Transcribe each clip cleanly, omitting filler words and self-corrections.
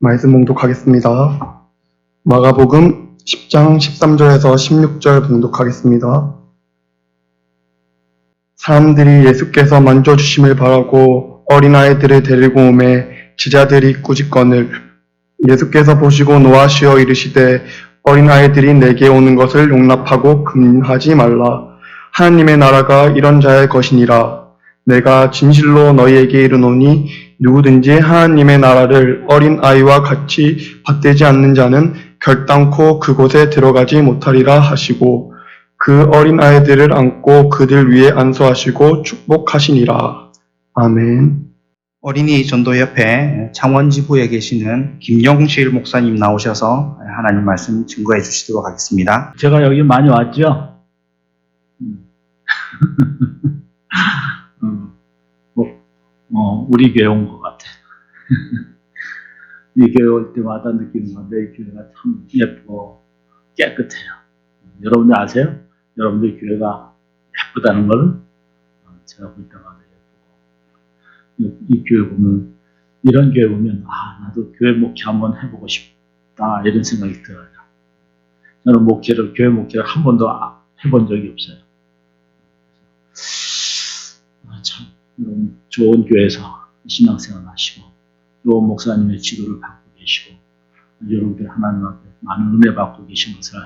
말씀 봉독하겠습니다. 마가복음 10장 13절에서 16절 봉독하겠습니다. 사람들이 예수께서 만져주심을 바라고 어린아이들을 데리고 오매 제자들이 꾸짖거늘 예수께서 보시고 노하시어 이르시되 어린아이들이 내게 오는 것을 용납하고 금하지 말라. 하나님의 나라가 이런 자의 것이니라. 내가 진실로 너희에게 이르노니 누구든지 하나님의 나라를 어린아이와 같이 받들지 않는 자는 결단코 그곳에 들어가지 못하리라 하시고 그 어린아이들을 안고 그들 위에 안수하시고 축복하시니라. 아멘. 어린이 전도협회 창원지부에 계시는 김영실 목사님 나오셔서 하나님 말씀 증거해 주시도록 하겠습니다. 제가 여기 많이 왔죠? 우리 교회 온 것 같아. 이 교회 올 때마다 느끼는 건데, 이 교회가 참 예쁘고 깨끗해요. 여러분들 아세요? 여러분들 교회가 예쁘다는 걸 제가 볼 때마다 예쁘고, 이 교회 보면, 이런 교회 보면, 나도 교회 목회 한번 해보고 싶다, 이런 생각이 들어요. 저는 교회 목회를 한 번도 해본 적이 없어요. 참, 좋은 교회에서 신앙생활 하시고, 좋은 목사님의 지도를 받고 계시고, 여러분들 하나님 앞에 많은 은혜 받고 계신 것을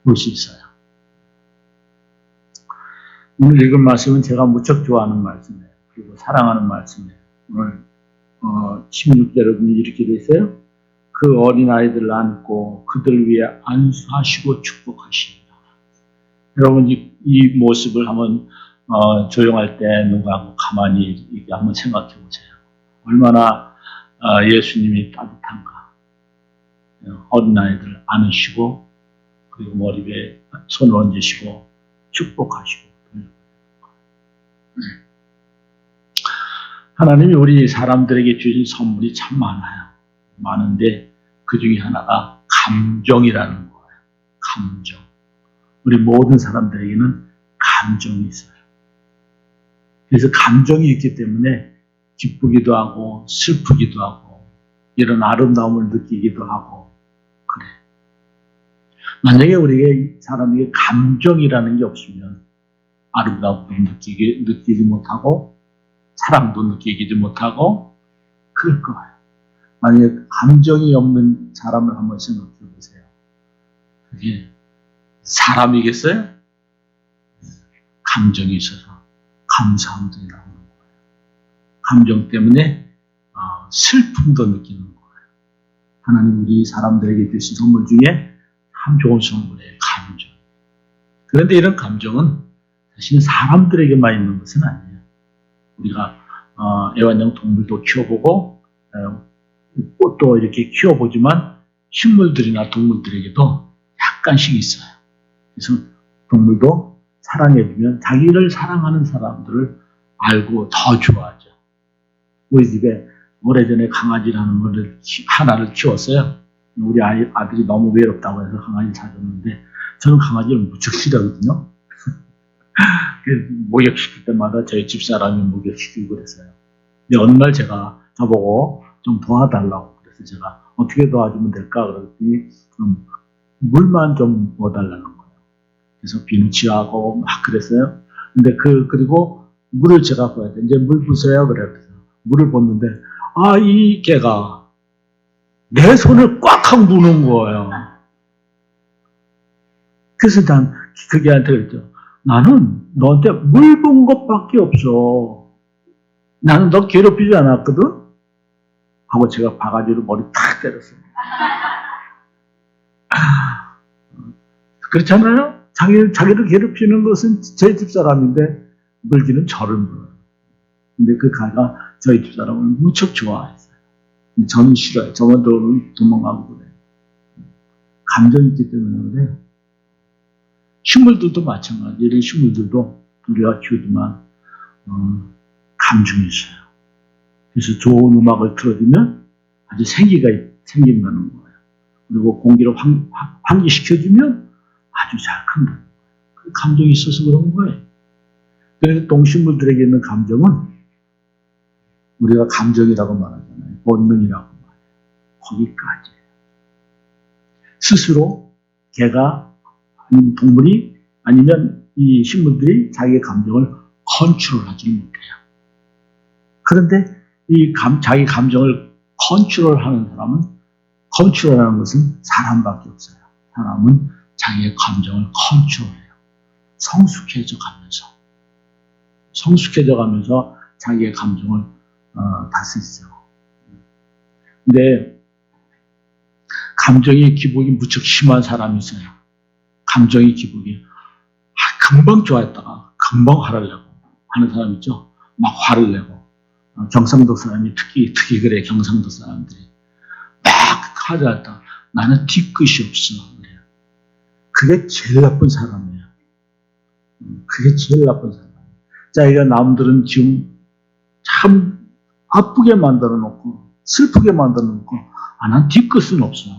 볼 수 있어요. 오늘 읽은 말씀은 제가 무척 좋아하는 말씀이에요. 그리고 사랑하는 말씀이에요. 오늘 16절에 보면 이렇게 돼 있어요. 그 어린아이들을 안고 그들 위에 안수하시고 축복하십니다. 여러분 이 모습을 한번 조용할 때 누가 가만히 이렇게 한번 생각해 보세요. 얼마나 예수님이 따뜻한가. 어린아이들을 안으시고 그리고 머리 위에 손을 얹으시고 축복하시고. 하나님이 우리 사람들에게 주신 선물이 참 많아요. 많은데 그 중에 하나가 감정이라는 거예요. 감정. 우리 모든 사람들에게는 감정이 있어요. 그래서 감정이 있기 때문에 기쁘기도 하고 슬프기도 하고 이런 아름다움을 느끼기도 하고 그래. 만약에 우리에게 사람에게 감정이라는 게 없으면 아름다움도 느끼지 못하고 사랑도 느끼지 못하고 그럴 거예요. 만약에 감정이 없는 사람을 한번 생각해 보세요. 그게 사람이겠어요? 감정이 있어서 감사함도 나오는 거예요. 감정 때문에 슬픔도 느끼는 거예요. 하나님 우리 사람들에게 주신 선물 중에 참 좋은 선물이에요. 감정. 그런데 이런 감정은 사실 사람들에게만 있는 것은 아니에요. 우리가 애완용 동물도 키워보고 꽃도 이렇게 키워보지만 식물들이나 동물들에게도 약간씩 있어요. 그래서 동물도 사랑해주면 자기를 사랑하는 사람들을 알고 더 좋아하죠. 우리 집에 오래전에 강아지라는 거를 하나를 키웠어요. 우리 아들이 너무 외롭다고 해서 강아지를 사줬는데 저는 강아지를 무척 싫어하거든요. 목욕시킬 때마다 저희 집사람이 목욕시키고 그랬어요. 근데 어느 날 제가 저보고 좀 도와달라고 그래서 제가 어떻게 도와주면 될까 그랬더니 물만 좀 부어달라는 거예요. 그래서 비누칠하고 막 그랬어요. 근데 그리고 물을 제가 부어야 돼. 이제 물 부으세요 그래서 물을 붓는데 이 개가 내 손을 꽉 무는 거예요. 그래서 난 그 개한테 그랬죠. 나는 너한테 물 부은 것밖에 없어. 나는 너 괴롭히지 않았거든? 하고 제가 바가지로 머리 탁 때렸어요. 그렇잖아요? 자기를 괴롭히는 것은 제 집사람인데 물기는 저를 물어요. 근데 그 가가 저희 집사람을 무척 좋아했어요. 근데 저는 싫어요. 저만 도망가고 그래요. 감정이 있기 때문에 그래요. 식물들도 마찬가지예요. 이런 식물들도 우리가 키우지만 감정이 있어요. 그래서 좋은 음악을 틀어주면 아주 생기가 생긴다는 거예요. 그리고 공기를 환기시켜주면 아주 잘 큰다는 거예요. 그 감정이 있어서 그런 거예요. 그래서 동식물들에게 있는 감정은 우리가 감정이라고 말하잖아요. 본능이라고 말해요. 거기까지. 스스로 개가 아니면 동물이 아니면 이 식물들이 자기의 감정을 컨트롤하지 못해요. 그런데 이 자기 감정을 컨트롤하는 사람은 컨트롤하는 것은 사람밖에 없어요. 사람은 자기의 감정을 컨트롤해요. 성숙해져 가면서 자기의 감정을 다스리죠. 근데 감정의 기복이 무척 심한 사람이 있어요. 감정의 기복이 금방 좋아했다가 금방 화를 내고 하는 사람 있죠. 막 화를 내고 경상도 사람이 특히 그래. 경상도 사람들이 막 화를 냈다. 나는 뒤끝이 없어. 그래요. 그게 제일 나쁜 사람이에요. 그게 제일 나쁜 사람. 자기가 남들은 지금 참 아프게 만들어 놓고 슬프게 만들어 놓고 난 뒤끝은 없어.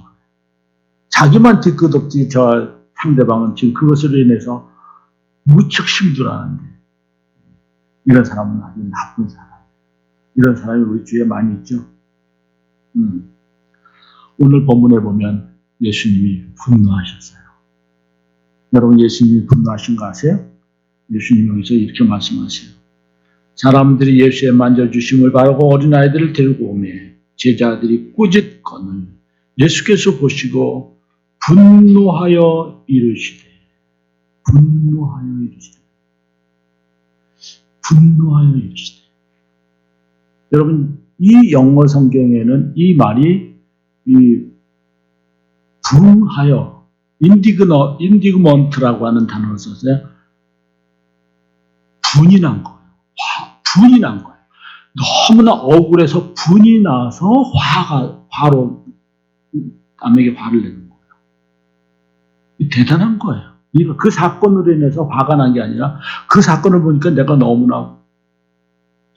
자기만 뒤끝 없지 저 상대방은 지금 그것으로 인해서 무척 힘들어하는데 이런 사람은 아주 나쁜 사람. 이런 사람이 우리 주위에 많이 있죠. 오늘 본문에 보면 예수님이 분노하셨어요. 여러분 예수님이 분노하신 거 아세요? 예수님이 여기서 이렇게 말씀하세요. 사람들이 예수의 만져주심을 바라고 어린아이들을 데리고 오매 제자들이 꾸짖거늘 예수께서 보시고 분노하여 이르시되 여러분 이 영어 성경에는 이 말이 분하여 인디그먼트라고 하는 단어를 썼어요. 분이 난 거예요. 너무나 억울해서 분이 나서 화로 남에게 화를 내는 거예요. 대단한 거예요. 그 사건으로 인해서 화가 난 게 아니라 그 사건을 보니까 내가 너무나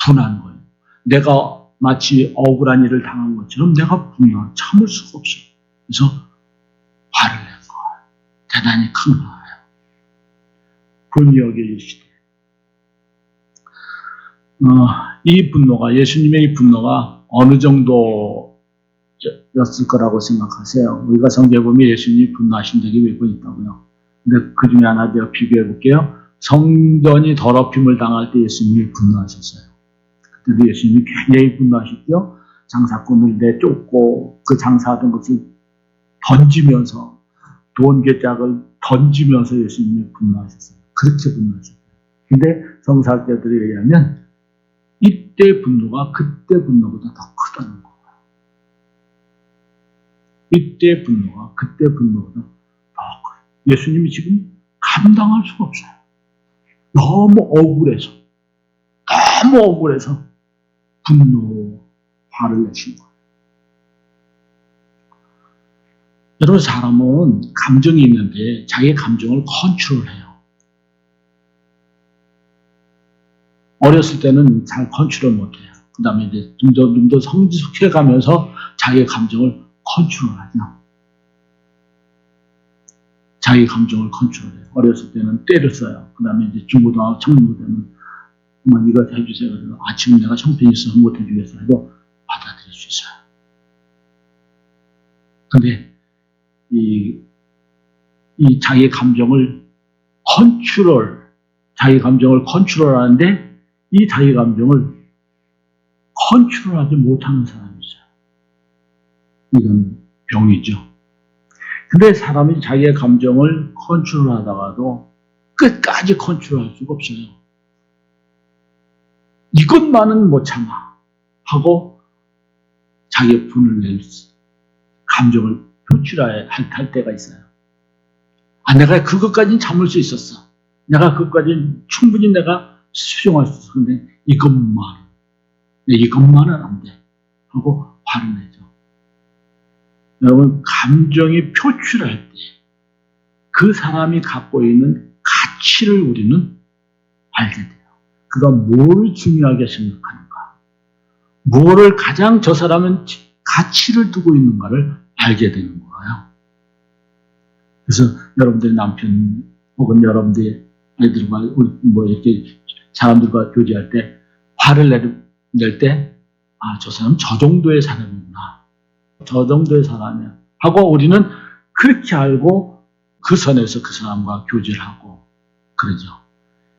분한 거예요. 내가 마치 억울한 일을 당한 것처럼 내가 참을 수가 없어. 그래서 화를 낸 거예요. 대단히 큰 화예요. 분이 여기에 이르시되 이 분노가 예수님의 이 분노가 어느 정도였을 거라고 생각하세요? 우리가 성경에 보면 예수님이 분노하신 적이 몇 번 있다고요. 근데 그 중에 하나 제가 비교해 볼게요. 성전이 더럽힘을 당할 때 예수님이 분노하셨어요. 그때도 예수님이 굉장히 분노하셨죠. 장사꾼을 내쫓고 그 장사하던 것을 던지면서 돈계짝을 던지면서 예수님이 분노하셨어요. 그렇게 분노하셨어요. 근데 성사학자들이 얘기하면 이때 분노가 그때 분노보다 더 크다는 거예요. 이때 분노가 그때 분노보다 더 커요. 예수님이 지금 감당할 수가 없어요. 너무 억울해서 화를 내신 거예요. 여러분 사람은 감정이 있는데 자기의 감정을 컨트롤해요. 어렸을 때는 잘 컨트롤 못해요. 그 다음에 이제 좀 더 성숙해 가면서 자기의 감정을 컨트롤하죠. 자기 감정을 컨트롤해요. 어렸을 때는 때렸어요. 그 다음에 이제 중고등학교, 청년고 되면 어머 이거 해주세요. 그래서 지금 내가 형편이 있어서 못 해주겠어 해도 받아들일 수 있어요. 근데 이 자기 감정을 컨트롤하는데 이 자기 감정을 컨트롤하지 못하는 사람이 있어요. 이건 병이죠. 근데 사람이 자기의 감정을 컨트롤하다가도 끝까지 컨트롤할 수가 없어요. 이것만은 못 참아 하고 자기의 분을 낼 감정을 표출할 때가 있어요. 내가 그것까지는 참을 수 있었어. 내가 그것까지는 충분히 내가 수용할 수 있어. 근데 이것만은 안 돼. 하고 화를 내죠. 여러분, 감정이 표출할 때 그 사람이 갖고 있는 가치를 우리는 알게 돼요. 그가 뭘 중요하게 생각하는가. 뭐를 가장 저 사람은 가치를 두고 있는가를 알게 되는 거예요. 그래서 여러분들의 남편 혹은 여러분들의 아이들과 이렇게 사람들과 교제할 때 화를 낼 때 저 사람 저 정도의 사람이구나. 저 정도의 사람이야 하고 우리는 그렇게 알고 그 선에서 그 사람과 교제를 하고 그러죠.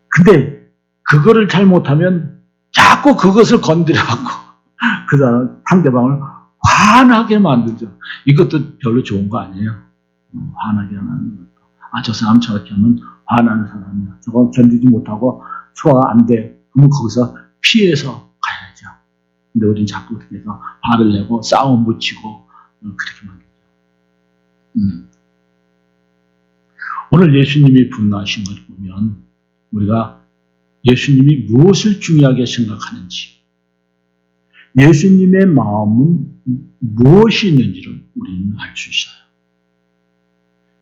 근데 그거를 잘못하면 자꾸 그것을 건드려갖고 그 사람 상대방을 화나게 만들죠. 이것도 별로 좋은 거 아니에요. 화나게 하는 것도. 아, 저 사람 저렇게 하면 화나는 사람이야. 저거 견디지 못하고 소화가 안 돼. 그러면 거기서 피해서 가야죠. 근데 우리는 자꾸 그렇게 해서 화를 내고 싸움 붙이고 그렇게 만들죠. 오늘 예수님이 분노하신 걸 보면 우리가 예수님이 무엇을 중요하게 생각하는지, 예수님의 마음은 무엇이 있는지를 우리는 알 수 있어요.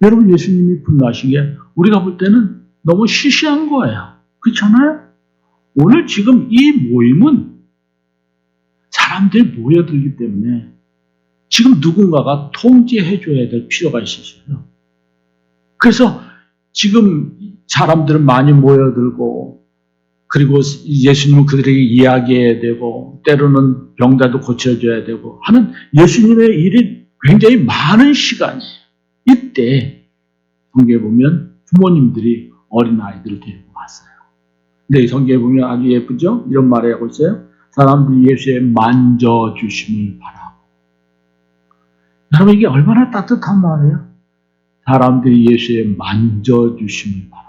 여러분, 예수님이 분노하신 게 우리가 볼 때는 너무 시시한 거예요. 그렇잖아요? 오늘 지금 이 모임은 사람들이 모여들기 때문에 지금 누군가가 통제해줘야 될 필요가 있었어요. 그래서 지금 사람들은 많이 모여들고 그리고 예수님은 그들에게 이야기해야 되고 때로는 병자도 고쳐줘야 되고 하는 예수님의 일이 굉장히 많은 시간이에요. 이때 성경에 보면 부모님들이 어린아이들을 데리고 왔어요. 근데 이 성경에 보면 아주 예쁘죠? 이런 말을 하고 있어요. 사람들이 예수의 만져주심을 바라고. 여러분, 이게 얼마나 따뜻한 말이에요? 사람들이 예수의 만져주심을 바라고.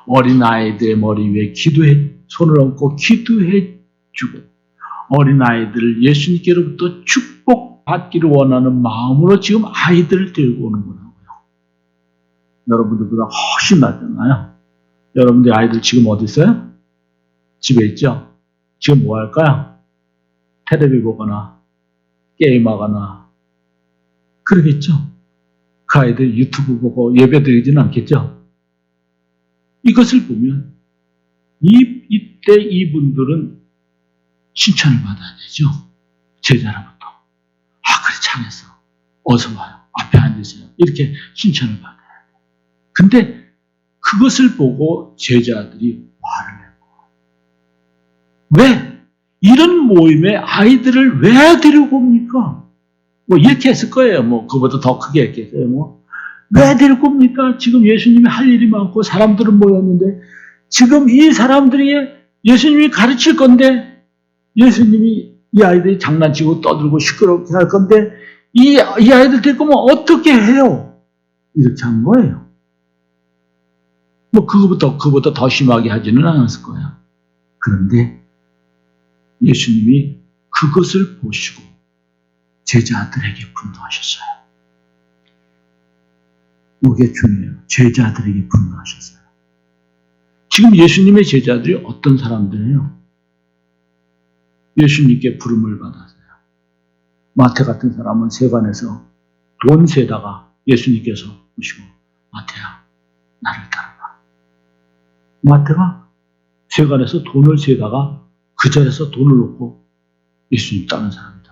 어린아이들의 머리 위에 손을 얹고 기도해주고 어린아이들을 예수님께로부터 축복받기를 원하는 마음으로 지금 아이들을 데리고 오는 거라고요. 여러분들보다 훨씬 낫잖아요. 여러분들 아이들 지금 어디 있어요? 집에 있죠? 지금 뭐 할까요? 텔레비 보거나 게임하거나 그러겠죠? 그 아이들 유튜브 보고 예배 드리지는 않겠죠? 이것을 보면 이때 이분들은 칭찬을 받아야 되죠. 제자로부터. 아, 그래, 잘했어. 어서 와요. 앞에 앉으세요. 이렇게 칭찬을 받아야 돼요. 근데 그것을 보고 제자들이 화를 내고. 왜? 이런 모임에 아이들을 왜 데리고 옵니까? 뭐 이렇게 했을 거예요. 뭐 그보다 더 크게 했겠어요. 뭐. 왜 데리고 옵니까? 지금 예수님이 할 일이 많고 사람들은 모였는데 지금 이 사람들이 예수님이 가르칠 건데 예수님이 이 아이들이 장난치고 떠들고 시끄럽게 할 건데 이 아이들 데리고 오면 어떻게 해요? 이렇게 한 거예요. 뭐 그거보다 더 심하게 하지는 않았을 거예요. 그런데 예수님이 그것을 보시고 제자들에게 분노하셨어요. 이게 중요해요. 제자들에게 분노하셨어요. 지금 예수님의 제자들이 어떤 사람들이에요? 예수님께 부름을 받았어요. 마태 같은 사람은 세관에서 돈 세다가 예수님께서 보시고 마태야, 나를 따르라. 마태가 세관에서 돈을 세다가 그 자리에서 돈을 놓고 예수님 따르는 사람이다.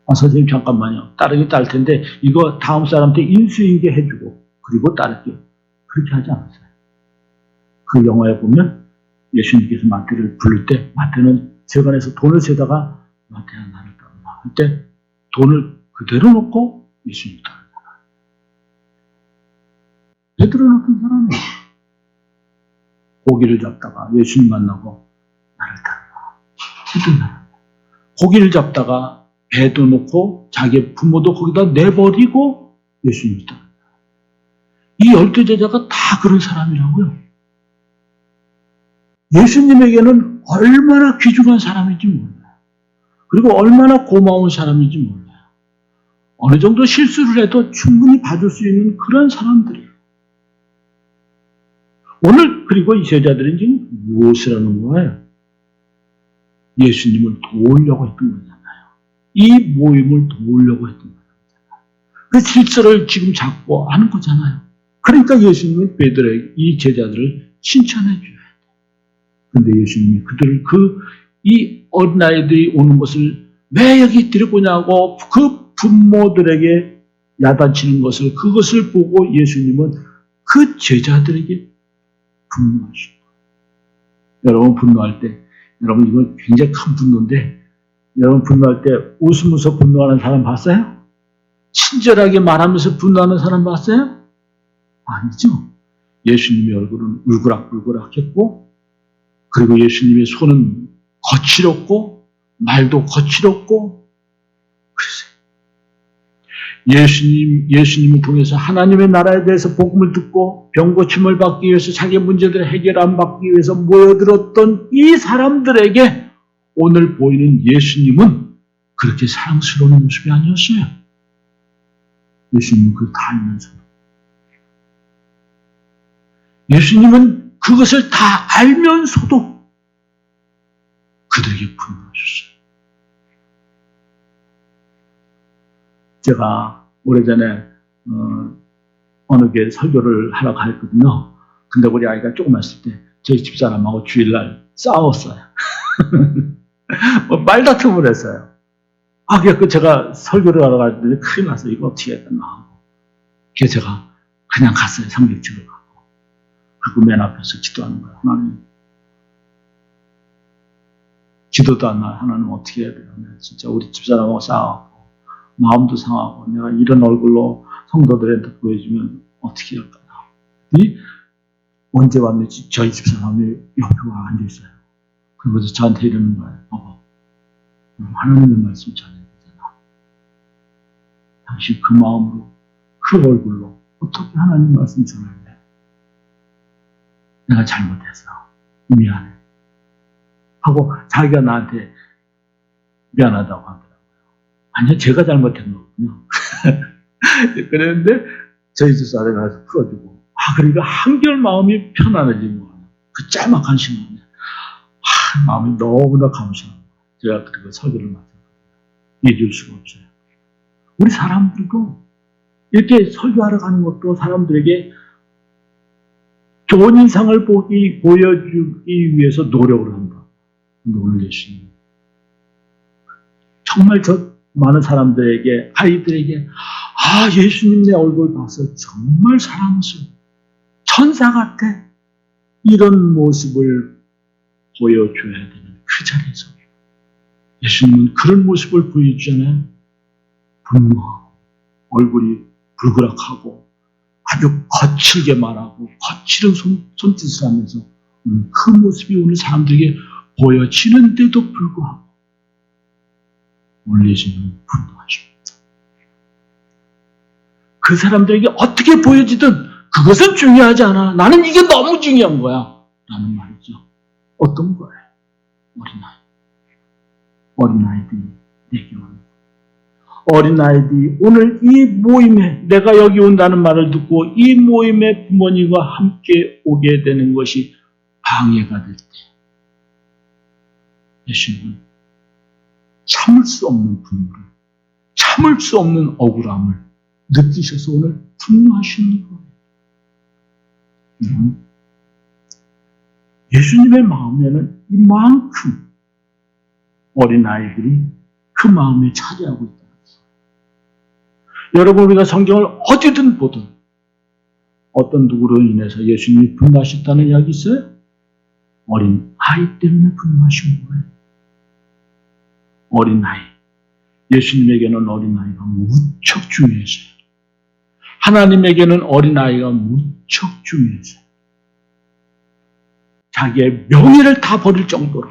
아, 선생님 잠깐만요. 따르긴 따를 텐데 이거 다음 사람한테 인수인계 해주고 그리고 따를게요. 그렇게 하지 않았어요. 그 영화에 보면 예수님께서 마태를 부를 때 마태는 세관에서 돈을 세다가 마태야, 나를 따르라. 그때 돈을 그대로 놓고 예수님 따르라. 베드로 같은 사람은 고기를 잡다가 예수님 만나고 나를 따르라. 어떤 사람? 고기를 잡다가 배도 놓고 자기 부모도 거기다 내버리고 예수님을 따른다. 이 12제자가 다 그런 사람이라고요. 예수님에게는 얼마나 귀중한 사람인지 몰라요. 그리고 얼마나 고마운 사람인지 몰라요. 어느 정도 실수를 해도 충분히 봐줄 수 있는 그런 사람들이에요. 오늘 그리고 이 제자들은 지금 무엇을 하는 거예요? 예수님을 도우려고 했던 거잖아요. 이 모임을 도우려고 했던 거잖아요. 그 질서를 지금 잡고 하는 거잖아요. 그러니까 예수님은 베드로에게 이 제자들을 칭찬해 줘야 돼요. 근데 예수님이 그들을 이 어린아이들이 오는 것을 왜 여기 데리고 오냐고 그 부모들에게 야단치는 것을 그것을 보고 예수님은 그 제자들에게 분노하시고. 여러분 분노할 때 여러분 이건 굉장히 큰 분노인데 여러분 분노할 때 웃으면서 분노하는 사람 봤어요? 친절하게 말하면서 분노하는 사람 봤어요? 아니죠. 예수님의 얼굴은 울그락불그락했고, 그리고 예수님의 손은 거칠었고, 말도 거칠었고, 그랬어요. 예수님을 통해서 하나님의 나라에 대해서 복음을 듣고 병 고침을 받기 위해서 자기 문제들을 해결 안 받기 위해서 모여들었던 이 사람들에게 오늘 보이는 예수님은 그렇게 사랑스러운 모습이 아니었어요. 예수님은 그걸 다 알면서도. 예수님은 그것을 다 알면서도 그들에게 분노하셨어요. 제가 오래전에 어느 교회 설교를 하러 갔거든요. 근데 우리 아이가 조그맣을 때 저희 집사람하고 주일날 싸웠어요. 말다툼을 했어요. 그래서 제가 설교를 하러 갔는데 큰일 났어요. 이거 어떻게 해야 되나 하고. 그래서 제가 그냥 갔어요. 성경책을 갖고. 그리고 맨 앞에서 기도하는 거예요. 하나님, 기도도 안 나요. 하나님 어떻게 해야 돼요? 진짜 우리 집사람하고 싸웠고 마음도 상하고 내가 이런 얼굴로 성도들한테 보여주면 어떻게 할까요? 언제 왔는지 저희 집사람이 옆에 와 앉아있어요. 그러면서 저한테 이러는 거예요. 하나님의 말씀 전해야 되잖아. 당신 그 마음으로 그 얼굴로 어떻게 하나님 말씀 전할래? 내가 잘못했어. 미안해. 하고 자기가 나한테 미안하다고 하더라고요. 아니요, 제가 잘못한 거군요. 그랬는데 저희 집사람이 가서 풀어주고 그러니까 한결 마음이 편안해진 거예요. 그 짤막한 시간에 마음이 너무나 감사합니다. 제가 그리고 설교를 맡았거든요. 잊을 수가 없어요. 우리 사람들도 이렇게 설교하러 가는 것도 사람들에게 좋은 인상을 보여주기 위해서 노력을 한다. 근데 오늘 예수님 정말 저 많은 사람들에게, 아이들에게 예수님의 얼굴 봐서 정말 사랑스러워. 천사 같아. 이런 모습을 보여줘야 되는 그 자리에서 예수님은 그런 모습을 보여주잖아요. 분노하고 얼굴이 불그락하고 아주 거칠게 말하고 거칠은 손짓을 하면서 그 모습이 오늘 사람들에게 보여지는데도 불구하고 오늘 예수님은 분노하십니다. 그 사람들에게 어떻게 보여지든 그것은 중요하지 않아. 나는 이게 너무 중요한 거야. 라는 말이죠. 어떤 거예요? 어린아이. 어린아이들이 내게 오는 어린아이들이 오늘 이 모임에 내가 여기 온다는 말을 듣고 이 모임에 부모님과 함께 오게 되는 것이 방해가 될 때 예수님은 참을 수 없는 분노를, 참을 수 없는 억울함을 느끼셔서 오늘 분노하시는 거예요. 예수님의 마음에는 이만큼 어린아이들이 그 마음에 차지하고 있다. 여러분, 우리가 성경을 어디든 보든 어떤 누구로 인해서 예수님이 분노하셨다는 이야기 있어요? 어린 아이 때문에 분노하신 거예요. 어린 아이. 예수님에게는 어린 아이가 무척 중요했어요. 하나님에게는 어린 아이가 무척 중요했어요. 자기의 명예를 다 버릴 정도로,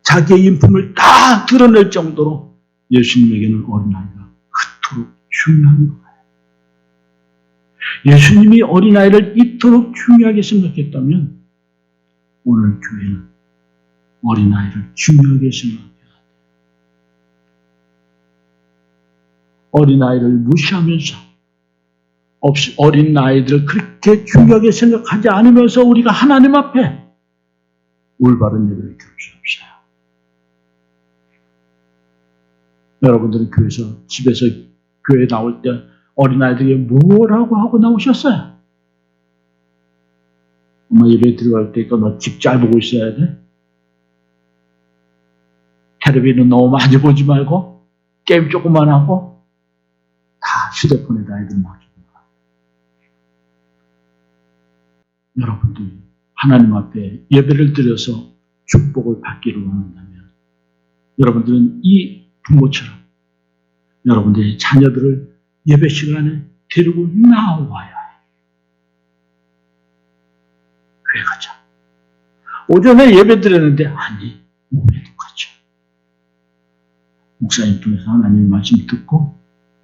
자기의 인품을 다 드러낼 정도로 예수님에게는 어린 아이가 그토록 중요한 거예요. 예수님이 어린아이를 이토록 중요하게 생각했다면 오늘 교회는 어린아이를 중요하게 생각해야 돼요. 어린아이를 무시하면서 어린아이들을 그렇게 중요하게 생각하지 않으면서 우리가 하나님 앞에 올바른 예배를 드릴 수 없어요. 여러분들은 집에서 교회에 나올 때 어린아이들에게 뭐라고 하고 나오셨어요? 엄마 예배 들어갈 때 너 집 잘 보고 있어야 돼? 텔레비는 너무 많이 보지 말고 게임 조금만 하고 다 휴대폰에다 아이들 맡기고. 여러분들이 하나님 앞에 예배를 드려서 축복을 받기를 원한다면 여러분들은 이 부모처럼 여러분들의 자녀들을 예배 시간에 데리고 나와야 해요. 교회 가자. 오전에 예배 드렸는데 아니 오후에도 가자. 목사님 통해서 하나님의 말씀 듣고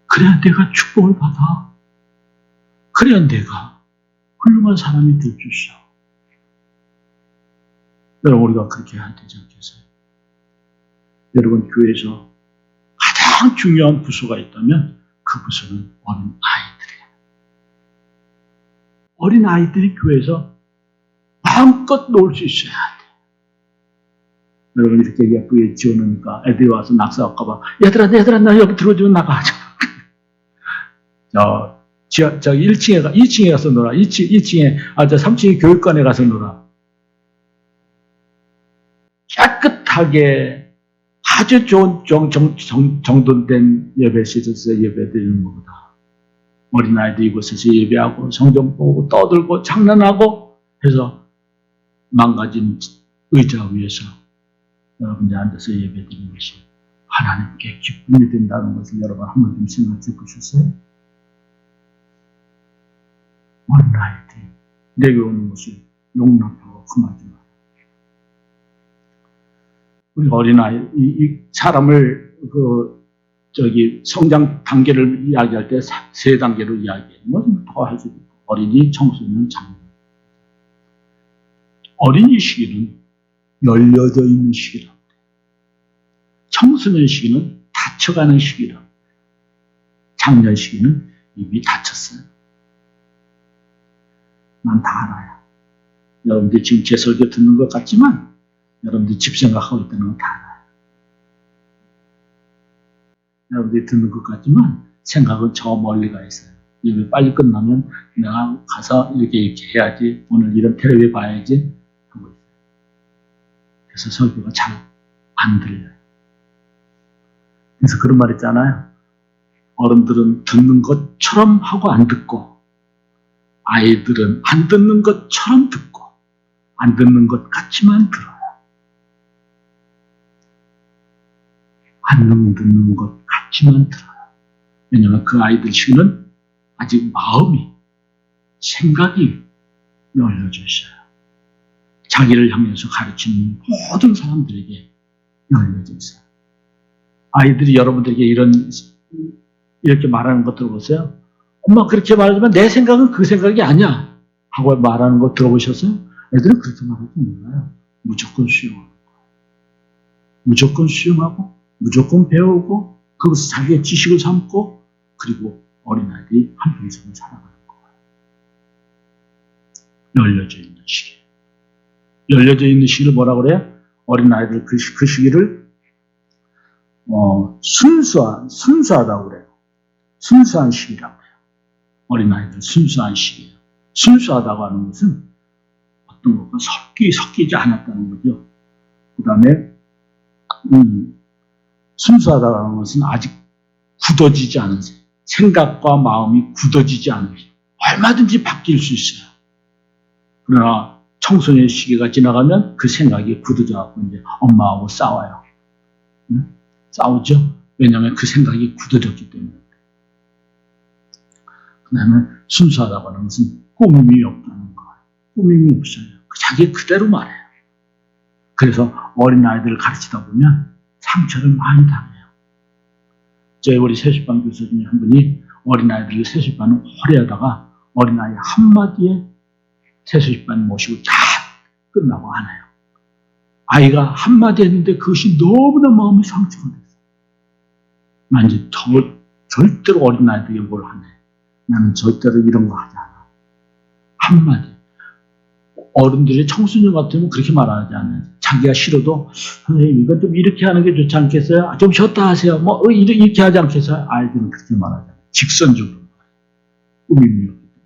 그래야 내가 축복을 받아. 그래야 내가 훌륭한 사람이 될 수 있어. 여러분 우리가 그렇게 해야 되지 않겠어요? 여러분 교회에서 가장 중요한 부서가 있다면 그 부서는 어린 아이들이에요. 어린 아이들이 교회에서 마음껏 놀 수 있어야 돼. 여러분 이렇게 예쁘게 지어놓으니까 애들이 와서 낙서할까봐 얘들아 나 여기 들어오면 나가. 저 2층에 가서 놀아. 2층에 저 3층에 교육관에 가서 놀아. 깨끗하게 아주 좋은 정돈된 예배실에서 예배드리는 것보다 어린아이들 이곳에서 예배하고 성경 보고 떠들고 장난하고 해서 망가진 의자 위에서 여러분이 앉아서 예배드리는 것이 하나님께 기쁨이 된다는 것을 여러분 한 번쯤 생각해 보셨어요? 어린아이들이 내게 오는 것을 용납하고 금하지 마라. 우리 어린아이, 이 사람을, 성장 단계를 이야기할 때 세 단계로 이야기해요. 더 할 수도 있고. 어린이, 청소년, 장년. 어린이 시기는 열려져 있는 시기라고. 청소년 시기는 닫혀가는 시기라고. 장년 시기는 이미 닫혔어요. 난 다 알아요. 여러분들 지금 제 설교 듣는 것 같지만, 여러분들이 집 생각하고 있다는 건 다 알아요. 여러분들이 듣는 것 같지만 생각은 저 멀리 가 있어요. 예배 빨리 끝나면 내가 가서 이렇게 해야지, 오늘 이런 텔레비 봐야지 하고 있어요. 그래서 설교가 잘 안 들려요. 그래서 그런 말 있잖아요. 어른들은 듣는 것처럼 하고 안 듣고, 아이들은 안 듣는 것처럼 듣고 안 듣는 것 같지만 들어요. 안 듣는 것 같지만 들어요. 왜냐하면 그 아이들 시기는 아직 마음이, 생각이 열려져 있어요. 자기를 향해서 가르치는 모든 사람들에게 열려져 있어요. 아이들이 여러분들에게 이렇게 말하는 거 들어보세요. 엄마 그렇게 말하지만 내 생각은 그 생각이 아니야 하고 말하는 거 들어보셨어요? 애들은 그렇게 말하지 몰라요. 무조건 수용하는 거예요. 무조건 수용하고 무조건 배우고 그것을 자기의 지식을 삼고 그리고 어린아이들이 한 이상을 살아가는 거예요. 열려져 있는 시기. 열려져 있는 시기를 뭐라 그래요? 어린아이들 그 시기를 순수하다고 그래요. 순수한 시기라고 해요. 어린아이들 순수한 시기예요. 순수하다고 하는 것은 어떤 것과 섞이지 않았다는 거죠. 그 다음에 순수하다고 하는 것은 아직 굳어지지 않은 생각과 마음이 굳어지지 않은 얼마든지 바뀔 수 있어요. 그러나 청소년 시기가 지나가면 그 생각이 굳어져갖고 이제 엄마하고 싸워요. 싸우죠? 왜냐하면 그 생각이 굳어졌기 때문에. 그 다음에 순수하다고 하는 것은 꾸밈이 없다는 거예요. 꾸밈이 없어요. 자기 그대로 말해요. 그래서 어린아이들을 가르치다 보면 상처를 많이 당해요. 저희 우리 세수반 교수 중에 한 분이 어린아이들 세수반을 오래 하다가 어린아이 한마디에 세수반 모시고 다 끝나고 안 해요. 아이가 한마디 했는데 그것이 너무나 마음이 상처가 됐어요. 난 이제 절대로 어린아이들에게 뭘 하네. 나는 절대로 이런 거 하지 않아. 한마디. 어른들이 청소년 같으면 그렇게 말하지 않아요. 자기가 싫어도 선생님 이건 좀 이렇게 하는 게 좋지 않겠어요? 좀 쉬었다 하세요. 뭐 이렇게 하지 않겠어요? 아이들은 그렇게 말하지 않아요. 직선적으로 꾸밈이 없기 때문에.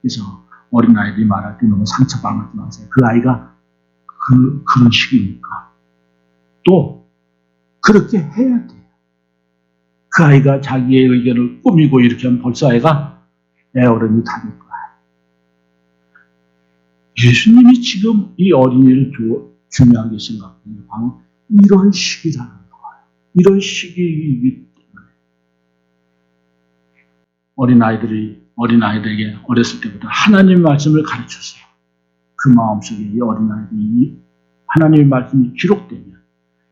그래서 어린아이들이 말할 때 너무 상처받지 마세요. 그 아이가 그런 시기니까. 또 그렇게 해야 돼요. 그 아이가 자기의 의견을 꾸미고 이렇게 하면 벌써 아이가 어른이 다 될 거예요. 예수님이 지금 이 어린이를 중요하게 생각해요. 이런 시기라는 거예요. 이런 시기이기 때문에 어린아이들에게 어렸을 때부터 하나님의 말씀을 가르쳐서 그 마음속에 이 어린아이들이 하나님의 말씀이 기록되면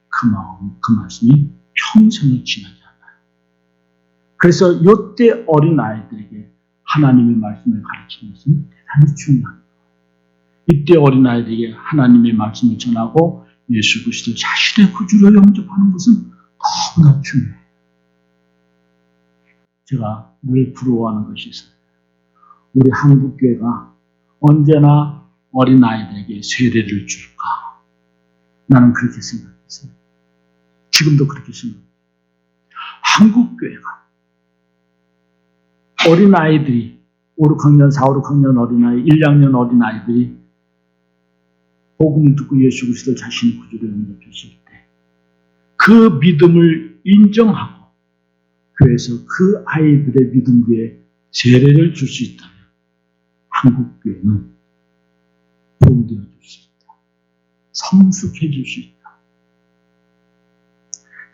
그 말씀이 평생을 지나지 않아요. 그래서 이때 어린아이들에게 하나님의 말씀을 가르치는 것은 대단히 중요합니다. 이때 어린아이들에게 하나님의 말씀을 전하고 예수 그리스도 자신의 구주로 영접하는 것은 너무나 중요해요. 제가 늘 부러워하는 것이 있어요. 우리 한국교회가 언제나 어린아이들에게 세례를 줄까? 나는 그렇게 생각했어요. 지금도 그렇게 생각해요. 한국교회가 어린아이들이 5, 6학년, 4, 5, 6학년 어린아이, 1, 2학년 어린아이들이 복음을 듣고 예수 그리스도 자신의 구주로 영접했을 때 그 믿음을 인정하고 교회에서 그 아이들의 믿음 위에 세례를 줄 수 있다면 한국교회는 보험되어 줄 수 있다. 성숙해 줄 수 있다.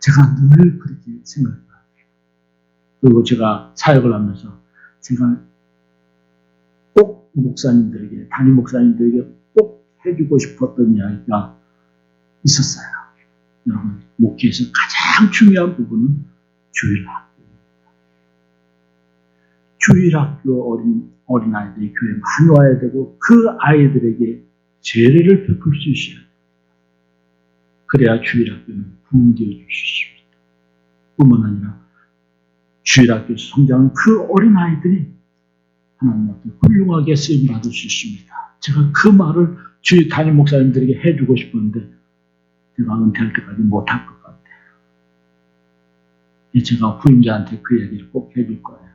제가 늘 그렇게 생각해요. 그리고 제가 사역을 하면서 제가 꼭 목사님들에게, 담임 목사님들에게 꼭 해주고 싶었던 이야기가 있었어요. 여러분, 목회에서 가장 중요한 부분은 주일학교입니다. 주일학교 어린아이들이 교회에 많이 와야 되고 그 아이들에게 세례를 베풀 수 있어야 돼요. 그래야 주일학교는 부흥되어 줄 수 있습니다. 뿐만 아니라 주일학교에서 성장한 그 어린아이들이 하나님 앞에 훌륭하게 쓰임받을 수 있습니다. 제가 그 말을 주일 담임 목사님들에게 해주고 싶었는데 제가 은퇴할 때까지 못할 것 같아요. 제가 후임자한테 그 얘기를 꼭 해줄 거예요.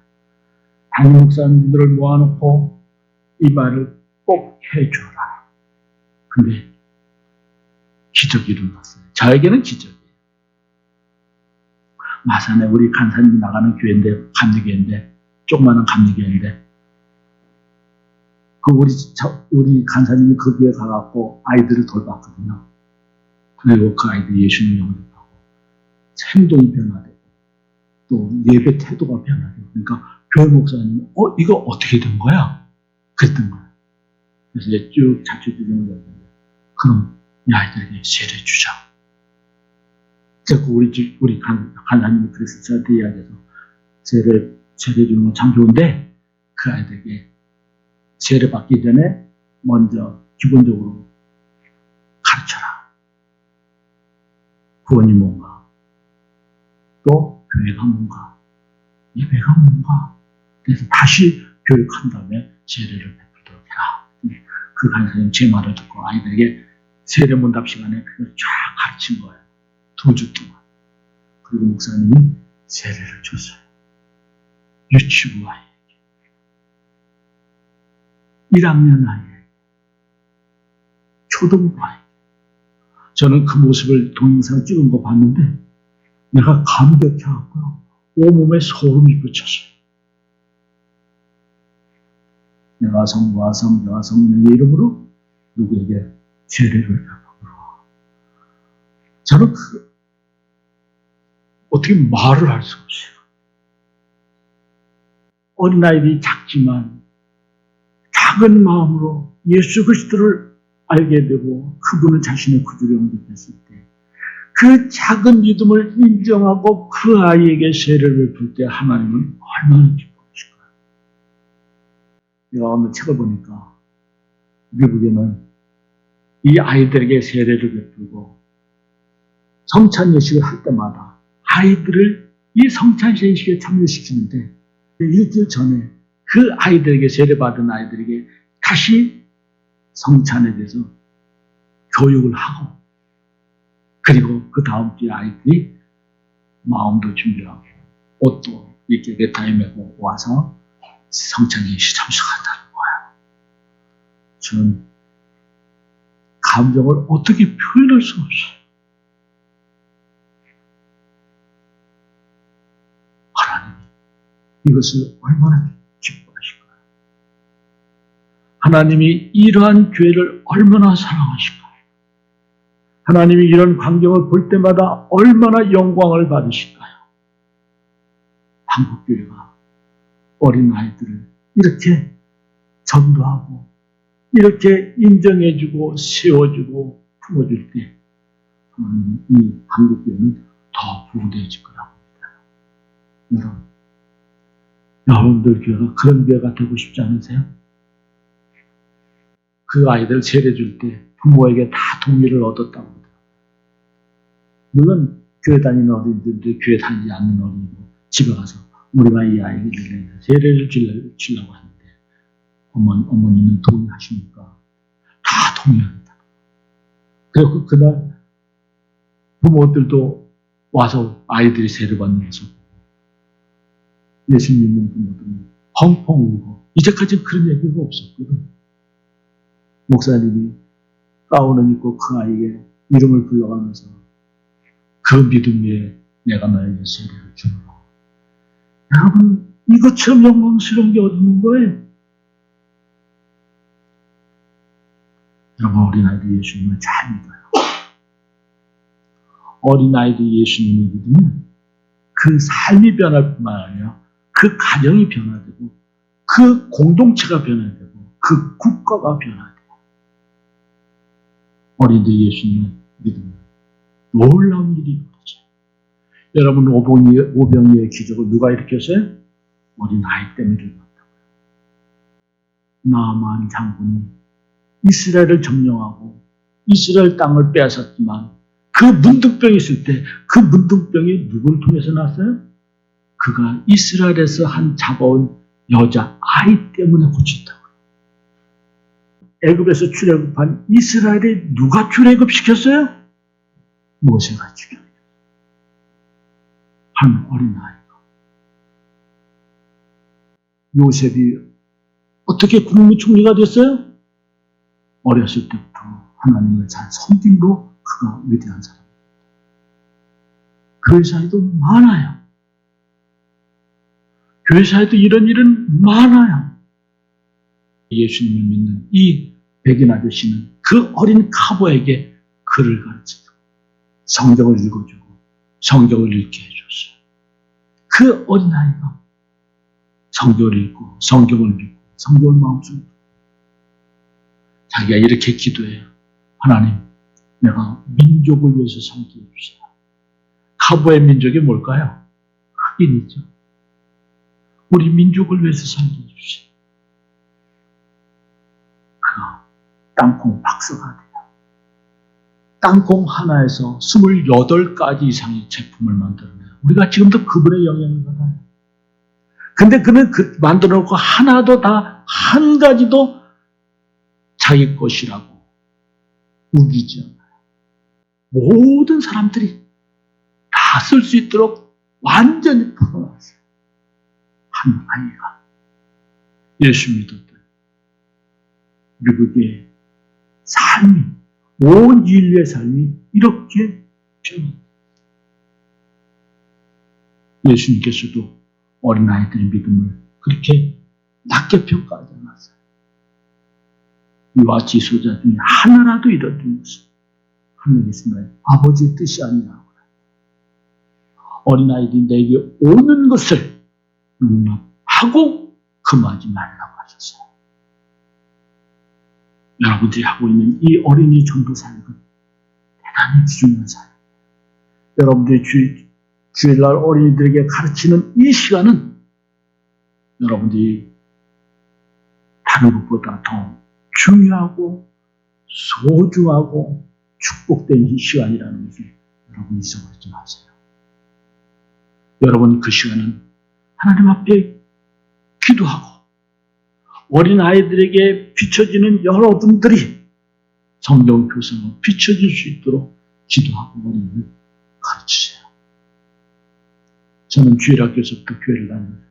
담임 목사님들을 모아놓고 이 말을 꼭 해줘라. 근데 기적이 일어났어요. 저에게는 기적이에요. 마산에 우리 간사님이 나가는 교회인데, 감리교회인데, 조그마한 감리교회인데, 우리 간사님이 그 교회 가갖고 아이들을 돌봤거든요. 그리고 그 아이들이 예수님 영접하고, 행동이 변화되고, 또 예배 태도가 변화되고, 그러니까 교회 목사님이, 이거 어떻게 된 거야? 그랬던 거야. 그래서 이제 쭉 자초지종을 했는데, 그럼 이 아이들에게 세례 주자. 그래서 우리 간사님이 그래서 저한테 이야기해서 세례 주는 건 참 좋은데 그 아이들에게 세례 받기 전에 먼저 기본적으로 가르쳐라. 구원이 뭔가, 또 교회가 뭔가, 예배가 뭔가. 그래서 다시 교육한 다음에 세례를 베풀도록 해라. 그 간사님 제 말을 듣고 아이들에게 세례 문답 시간에 그걸 쫙 가르친 거예요. 2주 동안. 그리고 목사님이 세례를 줬어요. 유치부 아이에게. 1학년 아이에게. 초등부 아이에게. 저는 그 모습을 동영상 찍은 거 봤는데 내가 감격해갖고요. 온몸에 소름이 붙였어요. 내가 성부와 성자와 성령의 이름으로 누구에게 세례를 베풀어. 저는 어떻게 말을 할 수 없어요. 어린아이들이 작지만 작은 마음으로 예수 그리스도를 알게 되고 그분을 자신의 구주로 영접했을 때 그 작은 믿음을 인정하고 그 아이에게 세례를 베풀 때 하나님은 얼마나 기뻐하실까요? 내가 어느 책을 보니까 미국에는 이 아이들에게 세례를 베풀고 성찬 예식을 할 때마다 아이들을 이 성찬 예식에 참여시키는데 일주일 전에 그 아이들에게 세례받은 아이들에게 다시 성찬에 대해서 교육을 하고 그리고 그 다음 주에 아이들이 마음도 준비하고 옷도 이렇게 넥타이 메고 와서 성찬 예식 참석한다는 거예요. 저는 감정을 어떻게 표현할 수 없어요. 하나님이 이것을 얼마나 기뻐하실까요? 하나님이 이러한 교회를 얼마나 사랑하실까요? 하나님이 이런 광경을 볼 때마다 얼마나 영광을 받으실까요? 한국교회가 어린아이들을 이렇게 전도하고 이렇게 인정해주고 세워주고 품어줄 때 이 한국교회는 더 부흥되어질 거라고 합니다. 여러분들 교회가 그런 교회가 되고 싶지 않으세요? 그 아이들 세례줄 때 부모에게 다 동의를 얻었다고 하더라고요. 물론 교회 다니는 어린이들도 교회 다니지 않는 어린이고 집에 가서 우리가 이 아이를 세례를 주려고 하는데 어머니는 동의하십니까? 다 동의한다. 그리고 그날 부모들도 와서 아이들이 세례받는 모습 예수 믿는 부모들은 펑펑 울고 이제까지는 그런 얘기가 없었거든. 목사님이 가운을 입고 그 아이의 이름을 불러가면서 그 믿음 위에 내가 너에게 세례를 주노라. 여러분 이것처럼 영광스러운 게 어디 있는 거예요? 여러분 어린아이들 예수님을 잘 믿어요. 어린아이들이 예수님을 믿으면 그 삶이 변할 뿐만 아니라 그 가정이 변화되고 그 공동체가 변화되고 그 국가가 변화되고 어린이들이 예수님을 믿으면 놀라운 일이 일어나죠. 여러분 오병이의 기적을 누가 일으켰어요? 어린아이 때문에 일어났다고요. 나아만 장군이 이스라엘을 점령하고 이스라엘 땅을 빼앗았지만 그 문둥병이 있을 때 그 문둥병이 누구를 통해서 났어요? 그가 이스라엘에서 잡아온 여자 아이 때문에 고쳤다고요. 애굽에서 출애굽한 이스라엘에 누가 출애굽시켰어요? 모세가 죽였어요. 한 어린아이가. 요셉이 어떻게 국무총리가 됐어요? 어렸을 때부터 하나님을 잘 섬김으로 그가 위대한 사람. 교회 사이도 많아요. 교회 사이도 이런 일은 많아요. 예수님을 믿는 이 백인 아저씨는 그 어린 카보에게 글을 가르치고 성경을 읽어주고 성경을 읽게 해줬어요. 그 어린아이가 성경을 읽고 성경을 믿고 성경을 마음속에 자기가 이렇게 기도해요. 하나님, 내가 민족을 위해서 섬기게 해주세요. 카보의 민족이 뭘까요? 흑인이죠. 우리 민족을 위해서 섬기게 해주세요. 그가 땅콩 박사가 돼요. 땅콩 하나에서 28가지 이상의 제품을 만들어내요. 우리가 지금도 그분의 영향을 받아요. 근데 그는 만들어 놓고 하나도 다 한 가지도 자기 것이라고 우기지 않아요. 모든 사람들이 다 쓸 수 있도록 완전히 풀어놨어요. 한 아이가 예수 믿었던 미국의 삶이, 온 인류의 삶이 이렇게 변합니다. 예수님께서도 어린아이들의 믿음을 그렇게 낮게 평가하지 않았어요. 이와 지소자 중에 하나라도 이뤄둔 것은 하나님의 말에 아버지의 뜻이 아니라고. 어린아이들이 내게 오는 것을 용납하고 금하지 말라고 하셨어요. 여러분들이 하고 있는 이 어린이 전도 사역은 대단히 귀중한 사역. 여러분들이 주일날 어린이들에게 가르치는 이 시간은 여러분들이 다른 것보다 더 중요하고 소중하고 축복된 이 시간이라는 것을 여러분 잊어버리지 마세요. 여러분 그 시간은 하나님 앞에 기도하고 어린아이들에게 비춰지는 여러분들이 성경 교사로 비춰질 수 있도록 기도하고 어린이를 가르치세요. 저는 주일학교에서부터 교회를 다니면서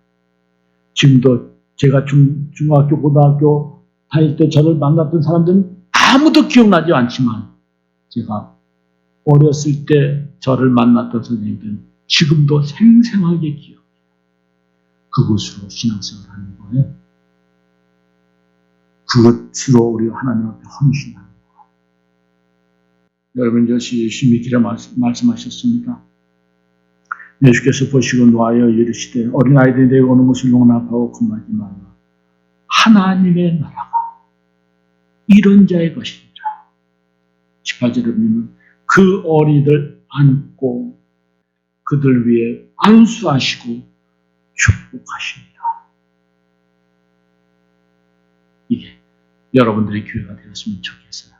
지금도 제가 중학교, 고등학교 다닐 때 저를 만났던 사람들은 아무도 기억나지 않지만 제가 어렸을 때 저를 만났던 선생님들은 지금도 생생하게 기억해요. 그것으로 신앙생활을 하는 거예요. 그것으로 우리가 하나님 앞에 헌신하는 거예요. 여러분 예수님이 길에 말씀하셨습니다. 예수께서 보시고 노하여 이르시되 어린아이들이 내게 오는 것을 용납하고 금하지 말라. 하나님의 나라가 이런 자의 것이니라. 18절에 보면 그 어린이들 안고 그들 위해 안수하시고 축복하십니다. 이게 여러분들의 교회가 되었으면 좋겠어요.